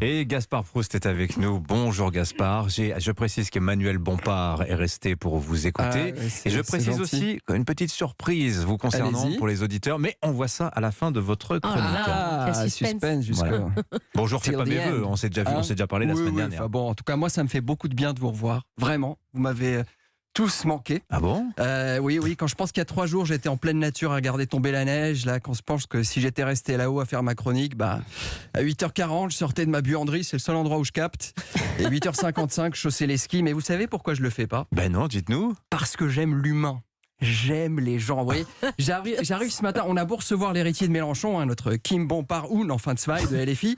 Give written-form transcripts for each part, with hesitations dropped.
Et Gaspard Proust est avec nous. Bonjour Gaspard. Je précise qu'Emmanuel Bompard est resté pour vous écouter. Et je précise aussi une petite surprise vous concernant pour les auditeurs, mais on voit ça à la fin de votre chronique. Suspense jusqu'à... Voilà. Bonjour, c'est pas mes vœux, on s'est déjà vu, on s'est déjà parlé la semaine dernière. Bon, en tout cas, moi ça me fait beaucoup de bien de vous revoir. Vraiment, vous m'avez tous manqué. Ah bon? Oui, quand je pense qu'il y a 3 jours, j'étais en pleine nature à regarder tomber la neige, là, quand je pense que si j'étais resté là-haut à faire ma chronique, à 8h40, je sortais de ma buanderie, c'est le seul endroit où je capte, et 8h55, je chaussais les skis, mais vous savez pourquoi je le fais pas? Ben non, dites-nous. Parce que j'aime l'humain. J'aime les gens, vous voyez. J'arrive ce matin, on a beau recevoir l'héritier de Mélenchon, notre Kim Bompard-Houn, enfin de LFI.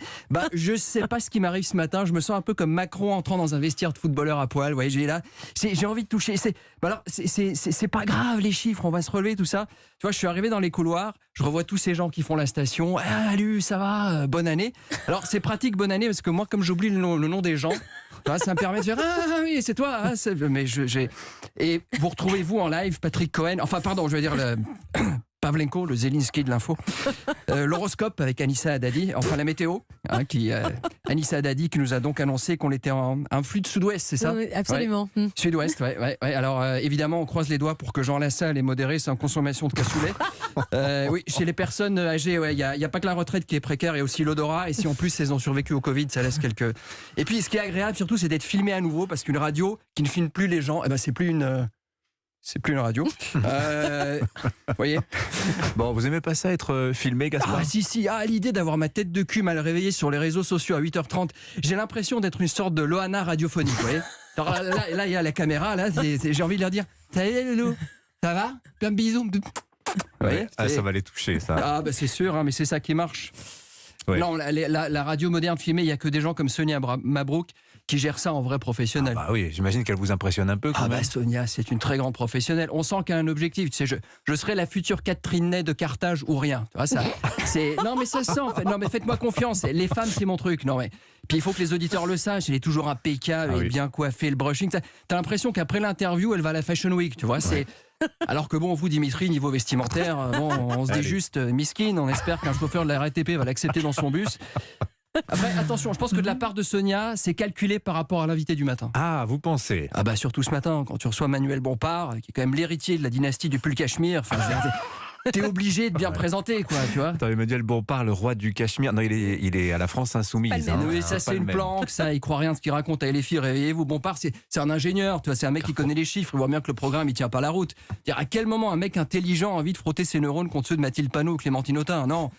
Je sais pas ce qui m'arrive ce matin. Je me sens un peu comme Macron entrant dans un vestiaire de footballeur à poil. Vous voyez, j'ai envie de toucher. C'est pas grave les chiffres, on va se relever tout ça. Tu vois, je suis arrivé dans les couloirs, je revois tous ces gens qui font la station. Salut, ça va, bonne année. Alors c'est pratique, bonne année, parce que moi, comme j'oublie le nom des gens. Ça me permet de dire oui, c'est toi. Et vous retrouvez-vous en live Patrick Cohen, Pavlenko, le Zelensky de l'info, l'horoscope avec Anissa Haddadi, enfin la météo, Anissa Haddadi qui nous a donc annoncé qu'on était en un flux de sud-ouest, c'est ça? Oui, absolument. Ouais. Sud-ouest, ouais. Alors évidemment, on croise les doigts pour que Jean Lassalle est modéré sans consommation de cassoulet. Oui, chez les personnes âgées, il n'y a pas que la retraite qui est précaire, il y a aussi l'odorat, et si en plus elles ont survécu au Covid, ça laisse quelques... Et puis ce qui est agréable surtout, c'est d'être filmé à nouveau, parce qu'une radio qui ne filme plus les gens, c'est plus une... C'est plus une radio. Vous voyez? Bon, vous aimez pas ça, être filmé, Gaspard? Si. L'idée d'avoir ma tête de cul mal réveillée sur les réseaux sociaux à 8h30, j'ai l'impression d'être une sorte de Loana radiophonique, vous voyez? Alors là, il y a la caméra, là, j'ai envie de leur dire, salut Loulou, ça va? Plein de bisous. Vous voyez? Ça va les toucher, ça. C'est sûr, mais c'est ça qui marche. Ouais. Non, la radio moderne filmée, il n'y a que des gens comme Sonia Mabrouk qui gère ça en vrai professionnel. Oui, j'imagime qu'elle vous impressionne un peu. Sonia, c'est une très grande professionnelle. On sent qu'elle a un objectif. Tu sais, je serai la future Catherine Ney de Carthage ou rien. Tu vois, ça, non, mais ça se sent. En fait. Non, mais faites-moi confiance. Les femmes, c'est mon truc. Non, mais puis il faut que les auditeurs le sachent. Elle est toujours impeccable, elle est bien coiffée, le brushing. T'as l'impression qu'après l'interview, elle va à la Fashion Week. Tu vois, c'est. Alors que vous, Dimitri, niveau vestimentaire, on se dit juste miskin. On espère qu'un chauffeur de la RATP va l'accepter dans son bus. Après, attention, je pense que de la part de Sonia, c'est calculé par rapport à l'invité du matin. Ah, vous pensez? Surtout ce matin, quand tu reçois Manuel Bompard, qui est quand même l'héritier de la dynastie du pull cachemire. T'es obligé de bien présenter, quoi, tu vois. Attends, Emmanuel Bompard, le roi du Cachemire. Non, il est à la France insoumise. Oui, ça c'est une planque, ça. Il croit rien de ce qu'il raconte à LFI. Réveillez-vous. Bompard, c'est un ingénieur, tu vois. C'est un mec qui connaît les chiffres. Il voit bien que le programme, il tient pas la route. À quel moment un mec intelligent a envie de frotter ses neurones contre ceux de Mathilde Panot ou Clémentine Autain? Non.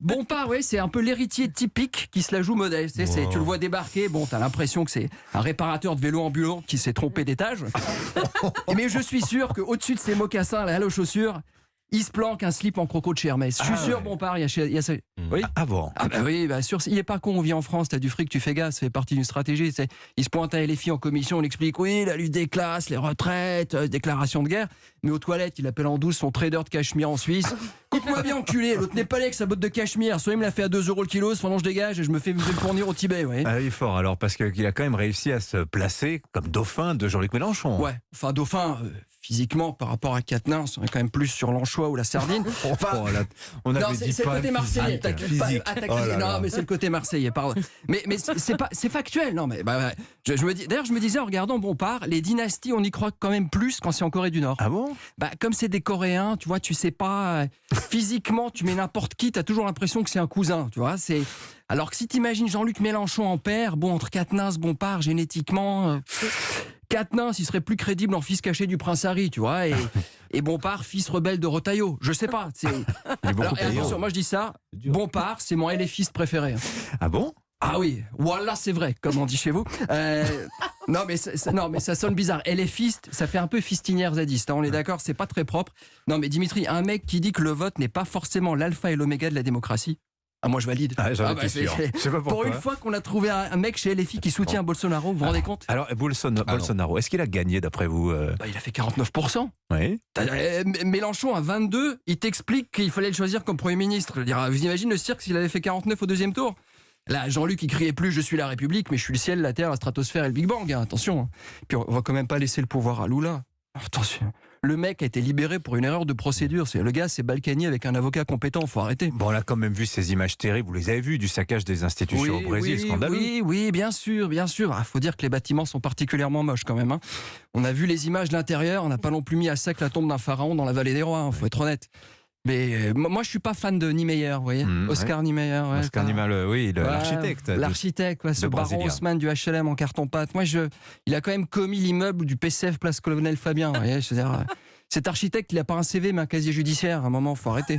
Bompard, c'est un peu l'héritier typique qui se la joue modeste. Wow. Tu le vois débarquer, t'as l'impression que c'est un réparateur de vélo ambulant qui s'est trompé d'étage. Mais je suis sûr qu'au-dessus de ses mocassins, là, aux chaussures, il se planque un slip en croco de chez Hermès. Je suis sûr, Bompard, il y a ça. Oui. Ah bon? Oui, sûr. Il est pas con, on vit en France, t'as du fric, tu fais gaffe, ça fait partie d'une stratégie. Il se pointe à LFI en commission, on explique, la lutte des classes, les retraites, déclaration de guerre. Mais aux toilettes, il appelle en douce son trader de cachemire en Suisse. Coupe-moi bien, enculé, l'autre n'est pas avec sa botte de cachemire. Soit il me l'a fait à 2 € le kilo, soit non, je dégage et je me fais me fournir au Tibet. Ouais. Il est fort alors, parce qu'il a quand même réussi à se placer comme dauphin de Jean-Luc Mélenchon. Ouais, enfin dauphin. Physiquement, par rapport à Quatennens, on est quand même plus sur l'anchois ou la sardine. On avait dit c'est le côté marseillais. Non, mais c'est le côté marseillais, pardon. Mais c'est factuel. Non, mais je me disais en regardant Bompard, les dynasties, on y croit quand même plus quand c'est en Corée du Nord. Ah bon? Comme c'est des Coréens, tu vois, tu sais pas. Physiquement, tu mets n'importe qui, t'as toujours l'impression que c'est un cousin, tu vois. Alors que si t'imagines Jean-Luc Mélenchon en père, entre Quatennens, Bompard, génétiquement. Quatennens, il serait plus crédible en fils caché du prince Harry, tu vois, et Bompard, fils rebelle de Retailleau. Je sais pas. Alors, attention, moi je dis ça, Bompard, c'est mon LFiste préféré. Ah bon? Ah oui, voilà, c'est vrai, comme on dit chez vous. Non, mais ça sonne bizarre. LFiste, ça fait un peu fistinière zadiste, on est d'accord, c'est pas très propre. Non, mais Dimitri, un mec qui dit que le vote n'est pas forcément l'alpha et l'oméga de la démocratie. Moi je valide. J'en étais sûr. Je sais pas pourquoi. Pour une fois qu'on a trouvé un mec chez LFI qui soutient Bolsonaro, vous vous rendez compte? Alors Bolsonaro, est-ce qu'il a gagné d'après vous? Il a fait 49%. Oui. Mélenchon à 22, il t'explique qu'il fallait le choisir comme Premier ministre. Vous imaginez le cirque s'il avait fait 49 au deuxième tour? Là, Jean-Luc, il criait plus « Je suis la République », mais je suis le ciel, la terre, la stratosphère et le Big Bang. Attention. Puis on va quand même pas laisser le pouvoir à Lula. Attention. Le mec a été libéré pour une erreur de procédure. Le gars s'est balkany avec un avocat compétent. Faut arrêter. Bon, on a quand même vu ces images terribles. Vous les avez vues du saccage des institutions au Brésil, scandaleux. Oui, bien sûr. Faut dire que les bâtiments sont particulièrement moches quand même. On a vu les images de l'intérieur. On n'a pas non plus mis à sec la tombe d'un pharaon dans la vallée des rois. Faut être honnête. Mais moi, je suis pas fan de Niemeyer, vous voyez, Oscar Niemeyer. Oscar Niemeyer, oui, l'architecte. L'architecte, ce baron Haussmann du HLM en carton-pâte. Il a quand même commis l'immeuble du PCF Place Colonel Fabien. Vous voyez, cet architecte, il a pas un CV, mais un casier judiciaire. À un moment, faut arrêter.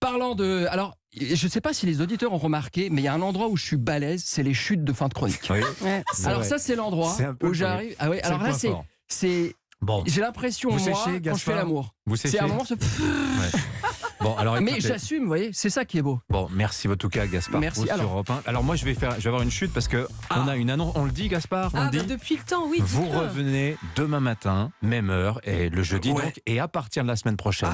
Parlant de, alors, je ne sais pas si les auditeurs ont remarqué, mais il y a un endroit où je suis balèze, c'est les chutes de fin de chronique. Oui. Alors ça, c'est l'endroit où j'arrive. Ah oui, alors là, c'est. Bon. J'ai l'impression, moi, quand je fais l'amour. C'est un moment. Bon, alors écoutez. Mais j'assume, vous voyez, c'est ça qui est beau. Bon, merci en tout cas, Gaspard. Merci. Alors moi, je vais avoir une chute parce que on a une annonce. On le dit, Gaspard. On le dit. Depuis le temps, oui. Vous revenez demain matin, même heure, et le jeudi donc, et à partir de la semaine prochaine,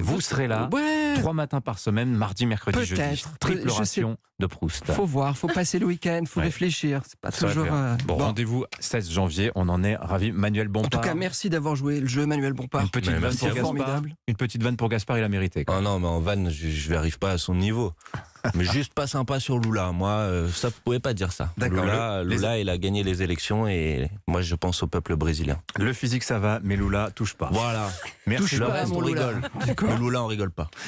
vous serez là. 3 matins par semaine, mardi, mercredi, jeudi. Triple ration de Proust. Faut voir, faut passer le week-end, faut réfléchir. C'est pas toujours. Bon, rendez-vous 16 janvier. On en est ravis. Manuel Bompard. En tout cas, merci d'avoir joué le jeu, Manuel Bompard. Une petite vanne pour Gaspard. Une petite vanne pour Gaspard, il a mérité. Oh non, mais en vanne, je n'arrive pas à son niveau. Mais juste pas sympa sur Lula. Moi, ça, vous pouvez pas dire ça. D'accord. Lula, il a gagné les élections et moi, je pense au peuple brésilien. Le physique, ça va, mais Lula touche pas. Voilà. Merci. Le reste, on rigole. Mais Lula, on rigole pas.